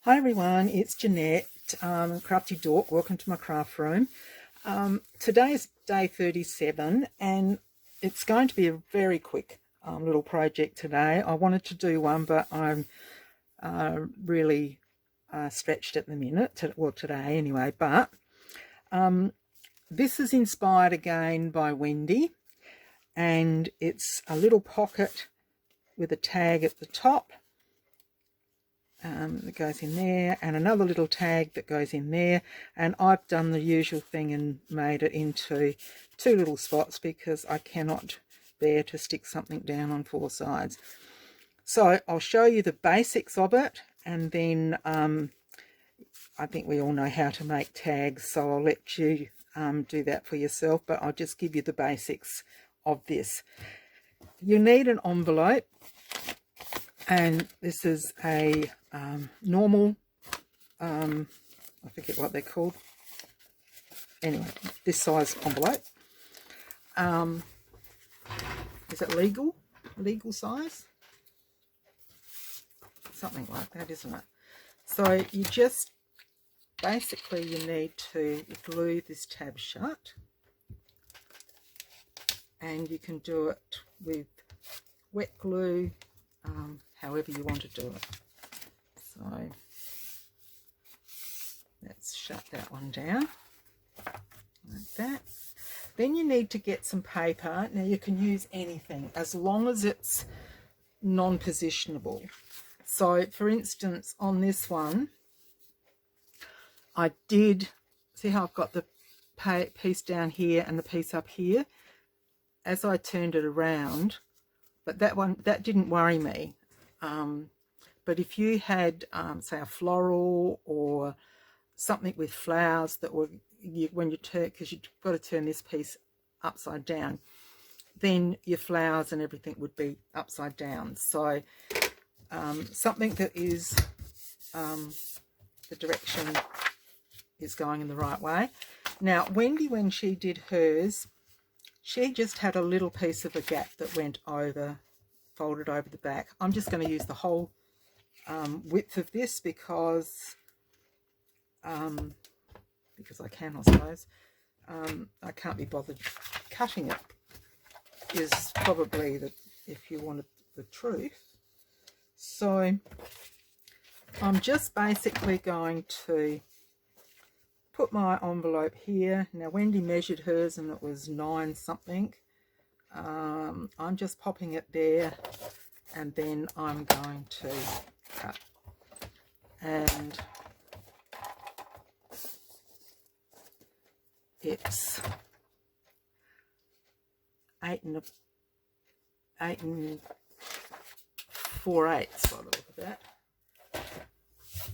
Hi everyone, it's Jeanette, Crafty Dork. Welcome to my craft room. Today is day 37 and it's going to be a very quick little project today. I wanted to do one, but I'm really stretched at the minute, today anyway. But this is inspired again by Wendy, and it's a little pocket with a tag at the top. That goes in there, and another little tag that goes in there, and I've done the usual thing and made it into two little spots because I cannot bear to stick something down on four sides. So I'll show you the basics of it, and then I think we all know how to make tags, so I'll let you do that for yourself, but I'll just give you the basics of this. You need an envelope, and this is a normal, I forget what they're called. Anyway, this size envelope. Is it legal size? Something like that, isn't it? So you just, basically you need to glue this tab shut, and you can do it with wet glue, however you want to do it. So let's shut that one down like that. Then you need to get some paper. Now you can use anything as long as it's non-positionable. So for instance, on this one, I did, see how I've got the piece down here and the piece up here? As I turned it around, but that didn't worry me. But if you had, say, a floral or something with flowers that were, when you turn, because you've got to turn this piece upside down, then your flowers and everything would be upside down. So something that is, the direction is going in the right way. Now, Wendy, when she did hers, she just had a little piece of a gap that went over, folded over the back. I'm just going to use the whole width of this because I can, I suppose. I can't be bothered cutting it, is probably the, if you wanted the truth. So I'm just basically going to put my envelope here. Now Wendy measured hers and it was 9 something. I'm just popping it there, and then I'm going to cut. And it's 8 and 4/8 by the look of that.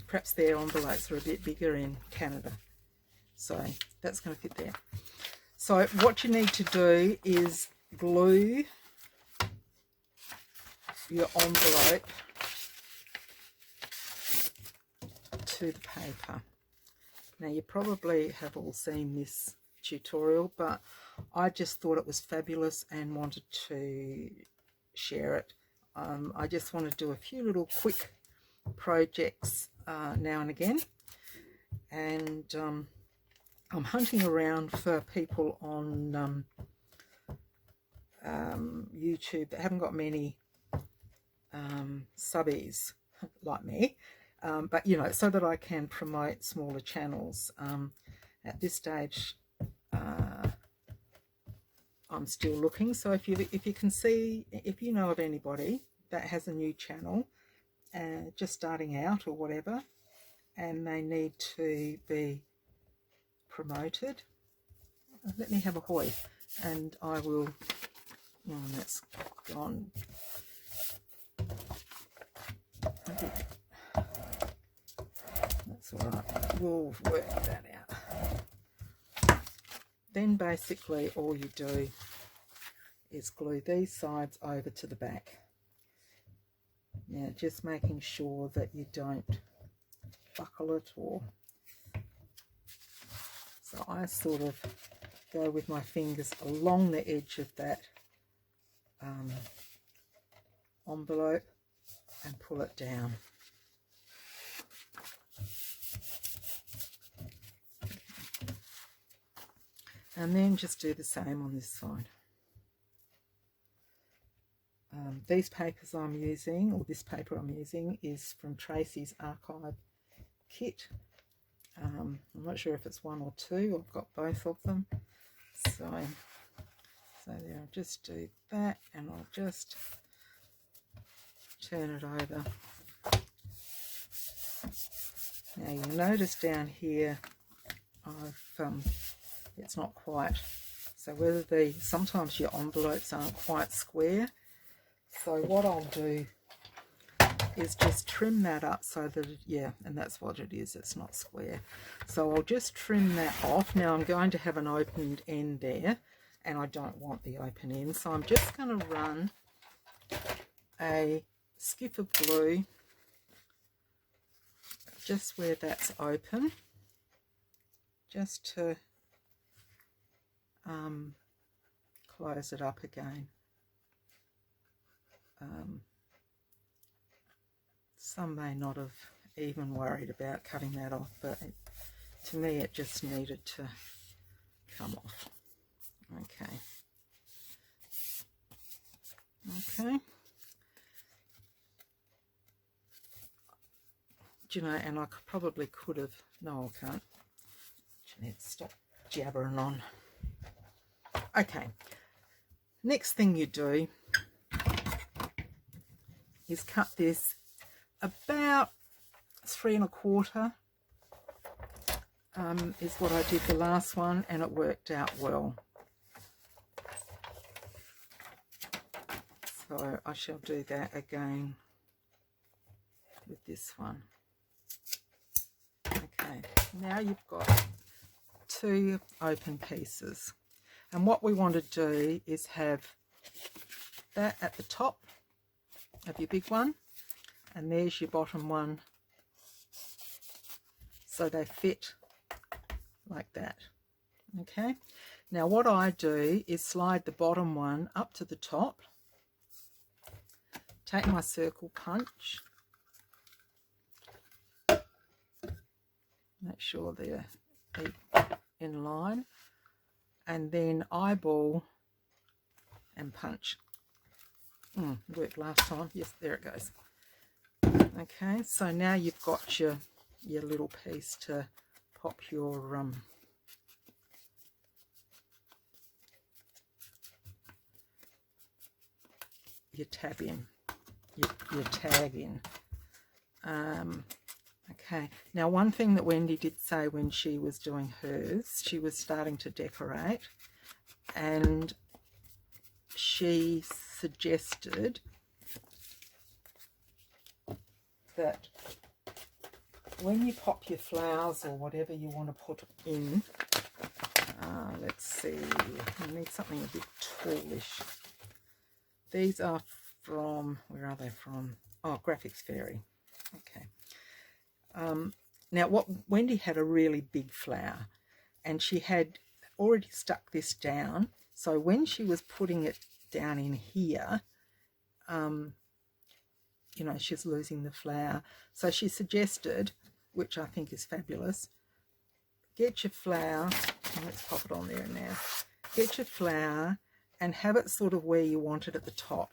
Perhaps their envelopes are a bit bigger in Canada, so that's going to fit there. So what you need to do is glue your envelope to the paper. Now you probably have all seen this tutorial, but I just thought it was fabulous and wanted to share it. I just want to do a few little quick projects now and again, and I'm hunting around for people on YouTube that haven't got many subbies like me, but you know, so that I can promote smaller channels. At this stage, I'm still looking. So if you can see, if you know of anybody that has a new channel, just starting out or whatever, and they need to be promoted, let me have a hoy, and I will. Oh, that's gone. That's all right. We'll work that out. Then basically all you do is glue these sides over to the back. Now just making sure that you don't buckle it, or so I sort of go with my fingers along the edge of that envelope and pull it down. And then just do the same on this side. These papers I'm using, or this paper I'm using, is from Tracy's Archive kit. I'm not sure if it's 1 or 2. I've got both of them. So there, I'll just do that, and I'll just turn it over. Now you'll notice down here, it's not quite. So sometimes your envelopes aren't quite square. So what I'll do is just trim that up so that, yeah, and that's what it is, it's not square. So I'll just trim that off. Now I'm going to have an opened end there, and I don't want the open end, so I'm just going to run a skiff of glue just where that's open, just to close it up again. Some may not have even worried about cutting that off, but to me it just needed to come off. Okay. Do you know, and I probably could have, no I can't. Jeanette, stop jabbering on. Okay, next thing you do is cut this about 3 1/4 is what I did the last one, and it worked out well. So I shall do that again with this one. Okay, now you've got 2 open pieces, and what we want to do is have that at the top of your big one, and there's your bottom one, so they fit like that. Okay, now what I do is slide the bottom one up to the top, take my circle punch, make sure they're in line, and then eyeball and punch. Worked last time. Yes, there it goes. Okay, so now you've got your little piece to pop your tab in, your tag in. Okay, now one thing that Wendy did say when she was doing hers, she was starting to decorate, and she suggested that when you pop your flowers or whatever you want to put in, let's see, I need something a bit tallish. These are from, where are they from? Oh, Graphics Fairy. Okay. Now Wendy had a really big flower, and she had already stuck this down, so when she was putting it down in here, you know, she's losing the flower. So she suggested, which I think is fabulous, get your flower, let's pop it on there now, get your flower and have it sort of where you want it at the top.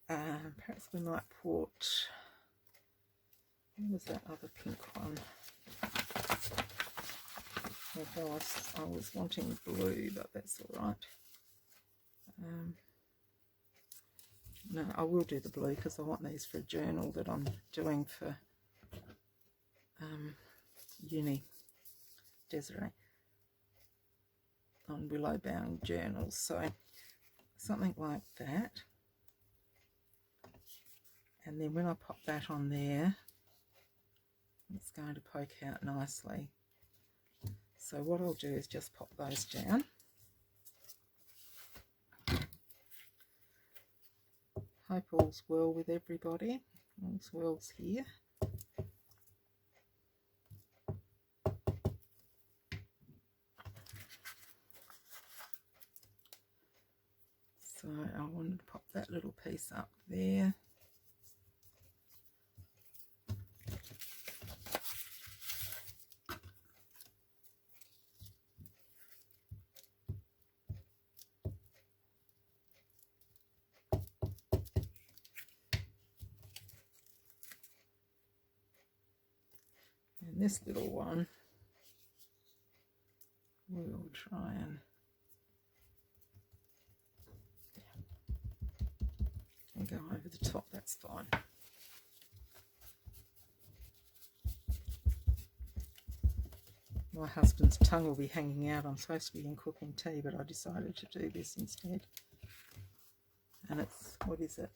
Perhaps we might put, what was that other pink one? Although I was wanting blue, but that's all right. No, I will do the blue because I want these for a journal that I'm doing for uni, Desiree, on willow bound journals. So something like that, and then when I pop that on there, it's going to poke out nicely. So what I'll do is just pop those down. Hope all's well with everybody. All's well's here. So I wanted to pop that little piece up there. this little one, we'll try and go over the top. That's fine. My husband's tongue will be hanging out. I'm supposed to be in cooking tea, but I decided to do this instead. And it's, what is it?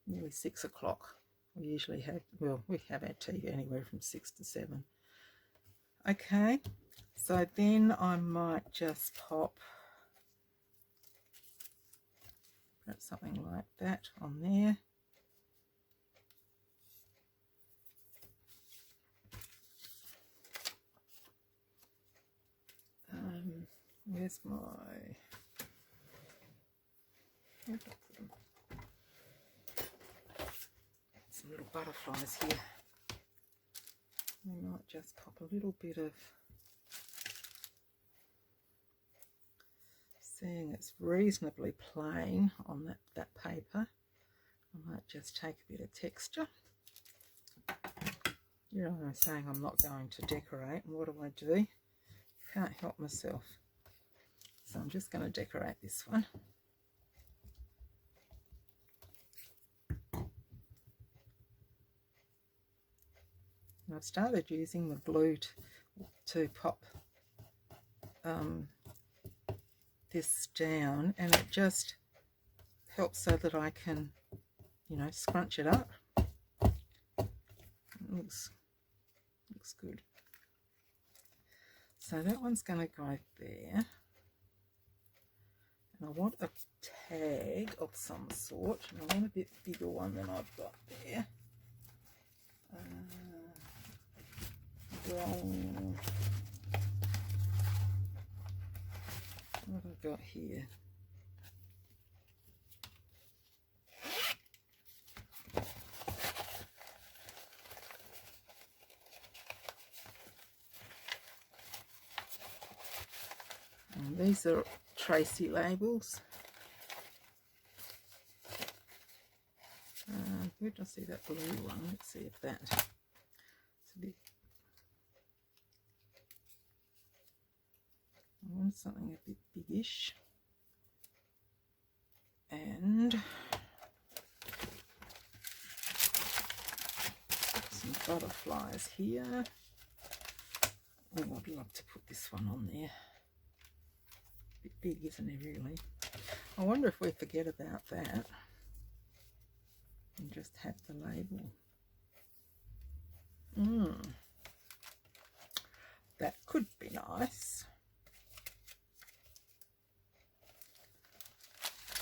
Nearly 6 o'clock. We usually have, well, we have our tea anywhere from 6 to 7. Okay, so then I might just pop perhaps something like that on there. Where's my... Some little butterflies here. We might just pop a little bit of... Seeing it's reasonably plain on that paper, I might just take a bit of texture. You know, I'm saying I'm not going to decorate, and what do? Can't help myself. So I'm just going to decorate this one. And I've started using the glue to pop this down, and it just helps so that I can, you know, scrunch it up. It looks good. So that one's going to go there. And I want a tag of some sort, and I want a bit bigger one than I've got there. What have I got here? And these are Tracy labels. Where did I see that blue one? Let's see if that... It's a bit... I want something a bit biggish. And some butterflies here. Oh, I'd love to put this one on there. A bit big, isn't it, really? I wonder if we forget about that and just have the label. That could be nice.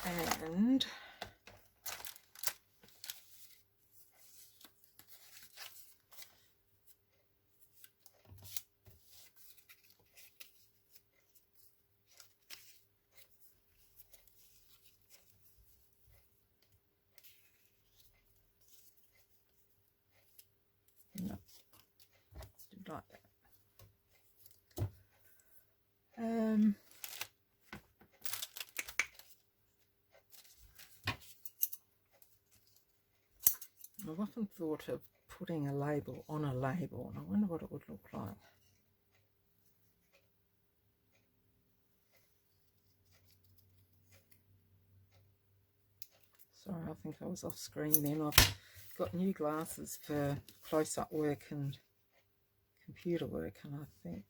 And no, didn't like that. I've often thought of putting a label on a label, and I wonder what it would look like. Sorry, I think I was off screen then. I've got new glasses for close-up work and computer work, and I think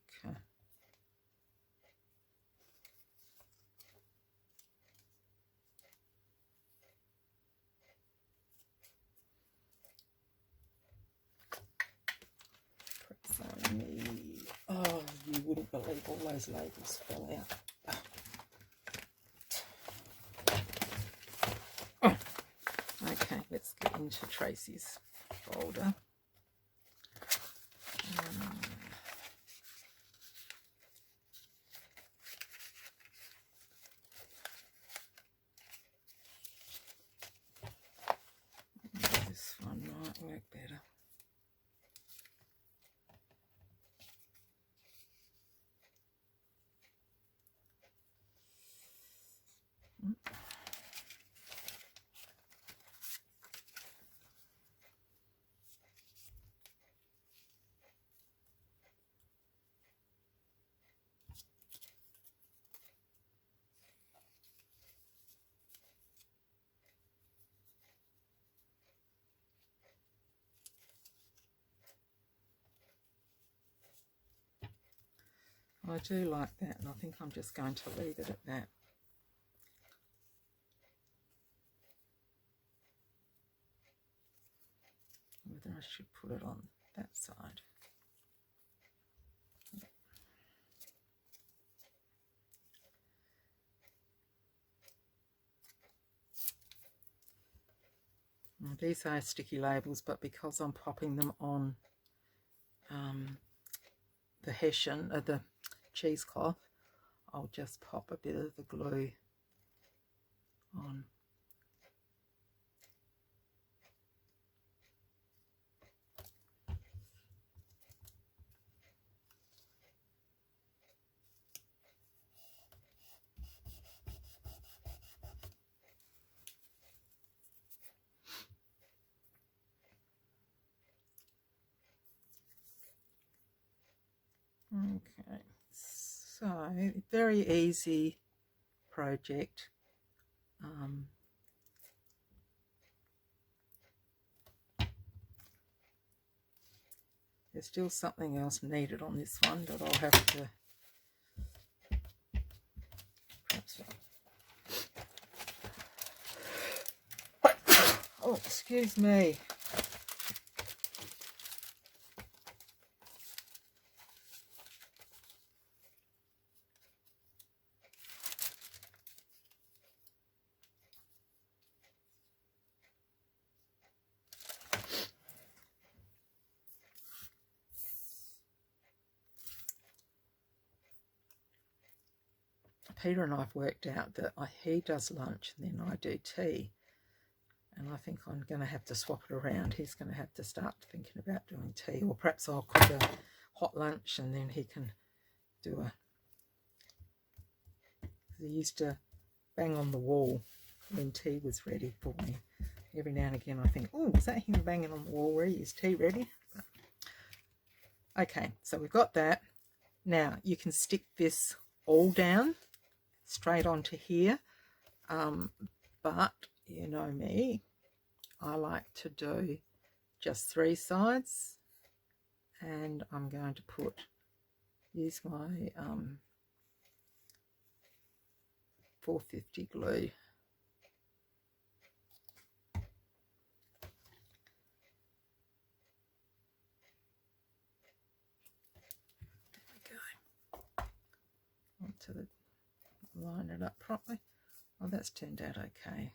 oh, you wouldn't believe all those labels fell out. Oh. Okay, let's get into Tracy's folder. This one might work better. I do like that, and I think I'm just going to leave it at that. Whether I should put it on that side. Now, these are sticky labels, but because I'm popping them on the Hessian, the cheesecloth, I'll just pop a bit of the glue on. Okay, so very easy project. There's still something else needed on this one, but I'll have to perhaps. Oh, excuse me. Peter and I've worked out that he does lunch and then I do tea. And I think I'm going to have to swap it around. He's going to have to start thinking about doing tea. Or perhaps I'll cook a hot lunch and then he can do a... He used to bang on the wall when tea was ready for me. Every now and again I think, oh, is that him banging on the wall? Where is tea ready? Okay, so we've got that. Now you can stick this all down straight onto here, but you know me, I like to do just 3 sides, and I'm going to use my 450 glue. Onto the, line it up properly. Oh, that's turned out okay.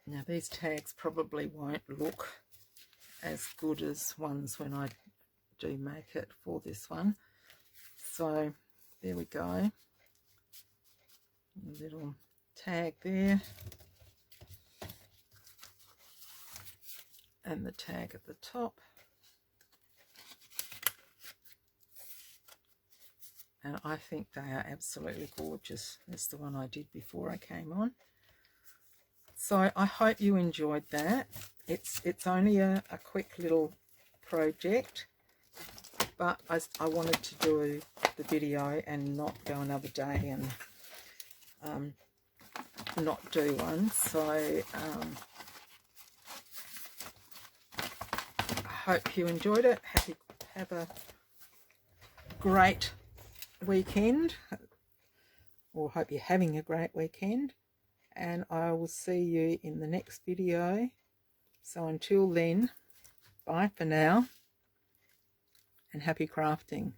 Now these tags probably won't look as good as ones when I do make it for this one. So there we go. A little tag there. And the tag at the top. And I think they are absolutely gorgeous. That's the one I did before I came on. So I hope you enjoyed that. It's only a quick little project, but I wanted to do the video and not go another day and not do one. So I hope you enjoyed it. Have a great weekend, or hope you're having a great weekend, and I will see you in the next video. So until then, bye for now, and happy crafting.